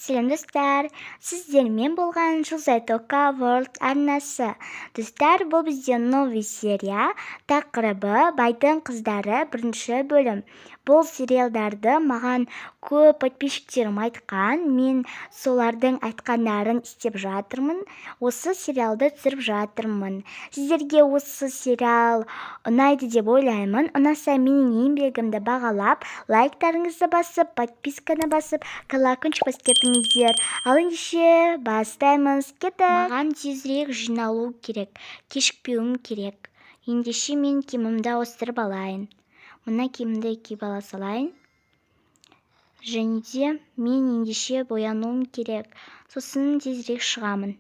Selam dostlar, sizlerмен болған Жұлдызай Тока World арнасы. Достар, бұл бізде новый серия, тақырыбы байдың қыздары бірінші бөлім. Бұл сериалдарды маған көп подписчиктерім айтқан, мен солардың айтқандарын істеп жатырмын, осы сериалды түсіріп жатырмын. Сіздерге осы сериал ұнайды деп ойлаймын. Ұнаса менің еңбегімді бағалап, лайктарыңызды басып, подписканы басып, колокольчик басып кетіңіздер. Ал ендеше бастаймыз. Маған тезірек жиналу керек, кешікпеуім керек. Ендеше мен киімімді ауыстырып алайын. Мына киімімді киіп ала салайын. Және де мен ендеше боянуым керек. Сосын тезірек шығамын.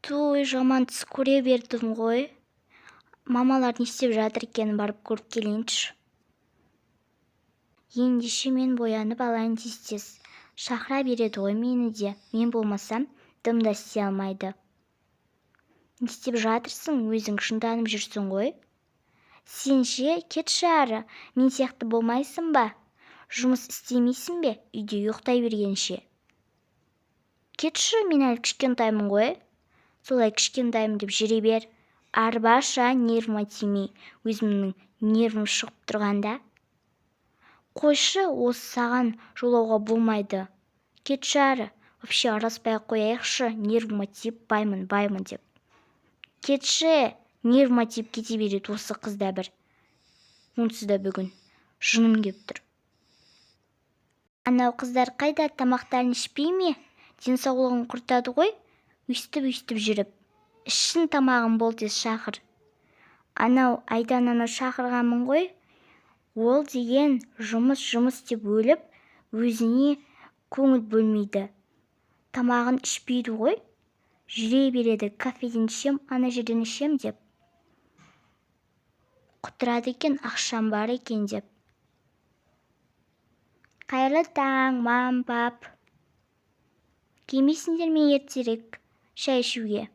Той, жаман түс көре бердім ғой. Мамалар не істеп жатыр екенін барып көріп келейінші. Ендеше мен боянып алайын тез-тез. Шақыра береді ғой мені де. Мен болмасам, дым да істей алмайды. Не істеп жатырсың, өзің шынданып жүрсің ғой. Сен ше, кетші ары, мен сияқты болмайсың ба? Жұмыс істемейсің бе, үйде ұйықтай бергенше? Кетші, мен әлі кішкентаймын ғой. Солай кішкентаймын деп жүре бер. Арбаша нервыма тимей, өзімнің нервім шығып тұрғанда. Қойшы, осы саған жолауға болмайды. Кетші ары, вообще араласпай-ақ қояйықшы, нервыма тиіп баймын деп. Кетші, нервыма тиіп кете береді осы қызда бір. Онсыз да бүгін жыным кеп тұр. Анау қыздар қайда, тамақтарын ішпей ме? Денсаулығын құртады ғой, өйстіп жүріп. Ішін тамағын бол тез шақыр. Анау Айдананы шақырғанмын ғой. Ол деген жұмыс деп өліп, өзіне көңіл бөлмейді. Тамағын ішпейді ғой. Жүре береді, кафеден ішем, ана жерден ішем деп. Құтырады екен, ақшам бар екен деп. Қайырлы таң, мам, пап. Келмейсіңдер ме ертерек шай ішуге?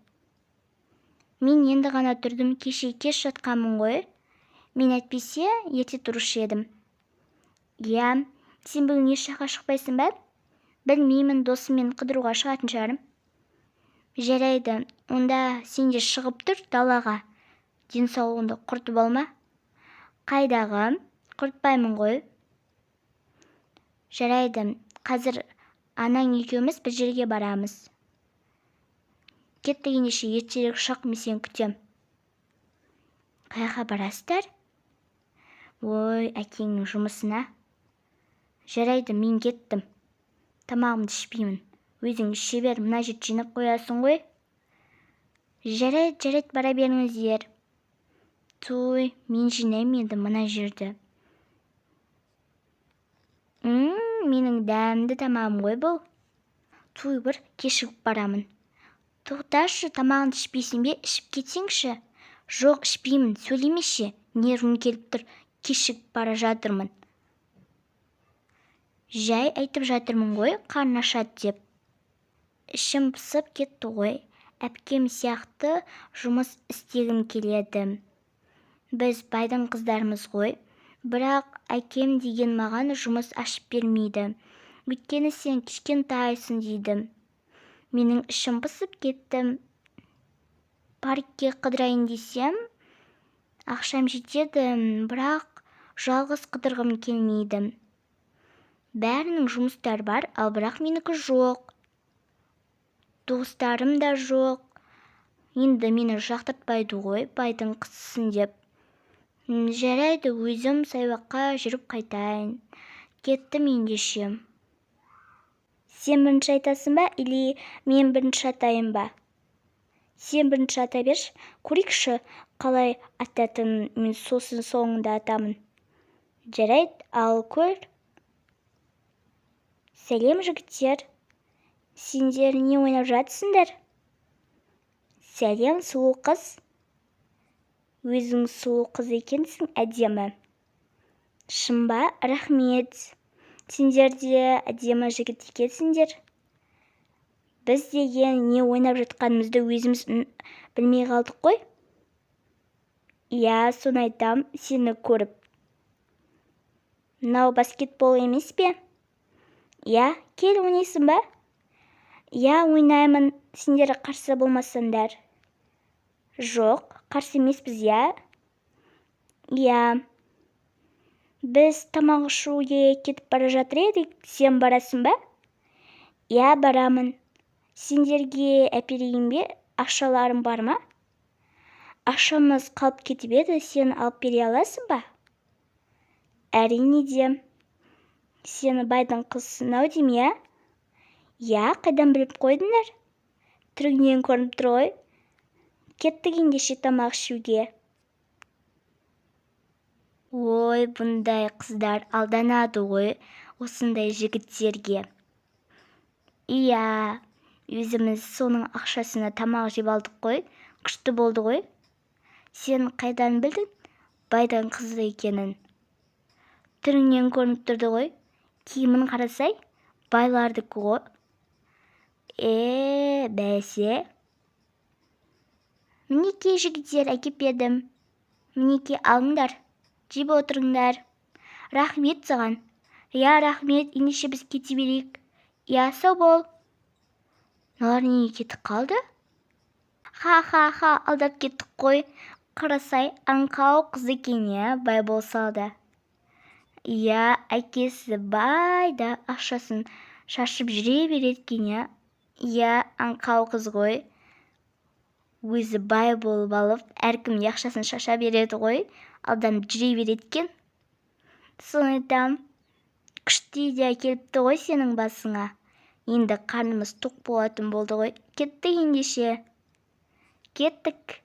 Мен енді ғана тұрдым, кеш жатқанмын ғой. Мен әйтпесе ерте тұрушы едім. Я, сен бүгін еш жаққа шықпайсың ба? Білмеймін, досыммен қыдыруға шығатын шығарым. Жарайды, онда сен де шығып тұр далаға. Денсаулығыңды құртып алма. Қайдағы? Құртпаймын ғой. Жарайды, қазір анаң екеуміз бір жерге барамыз. Кеттік ендеше, ертерек шық, мен сені күтем. Қайға барасыздар? Ой, әкеңнің жұмысына. Жарайды, мен кеттім. Тамағымды ішпеймін. Өзің іше бер, мына жерді жинап қоясың ғой. Жарайды, бара беріңіздер. Той, мен жинаймын енді мына жерді. Менің дәмді тамағым ғой бұл. Той, бір кешігіп барамын. Тоқташы, тамағын ішпейсің бе, ішіп кетсеңші. Жоқ, ішпеймін, сөйлемеші, нервім келіп тұр, кешігіп бара жатырмын. Жай айтып жатырмын ғой, қарны ашады деп. Ішім пысып кетті ғой, әпкем сияқты жұмыс істегім келеді. Біз байдың қыздарымыз ғой, бірақ әкем деген маған жұмыс ашып бермейді. Өйткені сен кішкентайсың дейді. Менің ішім пысып кетті. Паркке қыдырайын десем, ақшам жетеді, бірақ жалғыз қыдырғым келмейді. Бәрінің жұмыстар бар, ал бірақ менікі жоқ. Достарым да жоқ. Енді мені жақтыртпайды ғой, байдың қызысың деп. Жарайды, өзім саябаққа жүріп қайтайын. Кеттім ендеше. Сен бірінші айтасың ба, или мен бірінші атайын ба? Сен бірінші ата берші, көрейікші қалай ататын, мен сосын соңында атамын. Жарайды, ал көр. Сәлем жігіттер. Сендер не ойнап жатсыңдар? Сәлем, сұлу қыз. Өзің сұлу қыз екенсің, әдемі. Шын ба? Рахмет. Сендер де әдемі жігіт екенсіңдер. Біз деген не ойнап жатқанымызды өзіміз білмей қалдық қой. Я, соны айтам, сені көріп. Мынау баскетбол емес пе? Иә, кел ойнайсың ба? Иә, ойнаймын, сендер қарсы болмасаңдар. Жоқ, қарсы емеспіз, иә? Иә. Біз тамақ ішуге кетіп бара жатыр едік, сен барасың ба? Иә, барамын. Сендерге әперейін бе? Ақшаларың бар ма? Ақшамыз қалып кетіп еді, сен алып бере аласың ба? Әрине де. Сені байдың қызысың-ау деймін, иә? Иә, қайдан біліп қойдыңдар? Түріңнен көрініп тұр ғой. Кеттік ендеше тамақ ішуге. Ой, бұндай қыздар алданады ғой, осындай жігіттерге. Иә, өзіміз соның ақшасына тамақ жеп алдық қой, күшті болды ғой. Сен қайдан білдің байдың қызы екенін? Түріңнен көрініп тұрды ғой, киімін қарасай, байлардікі ғой. Бәсе. Мінеки жігіттер әкеп едім. Мінеки алыңдар, жеп отырыңдар. Рахмет саған. Иә, рахмет, ендеше біз кете берейік. Иә, сау бол. Мыналар неге кетіп қалды? Ха, алдап кеттік қой. Қарасай, аңқау қыз екен, иә, бай болса да. Иә, әкесі бай да ақшасын шашып жүре береді екен, иә. Иә, аңқау қыз ғой. Өзі бай болып алып, әркімге ақшасын шаша береді ғой, алданып жүре береді екен. Соны айтам, күшті идея келіпті ғой сенің басыңа. Енді қарнымыз тоқ болатын болды ғой. Кеттік ендеше. Кеттік.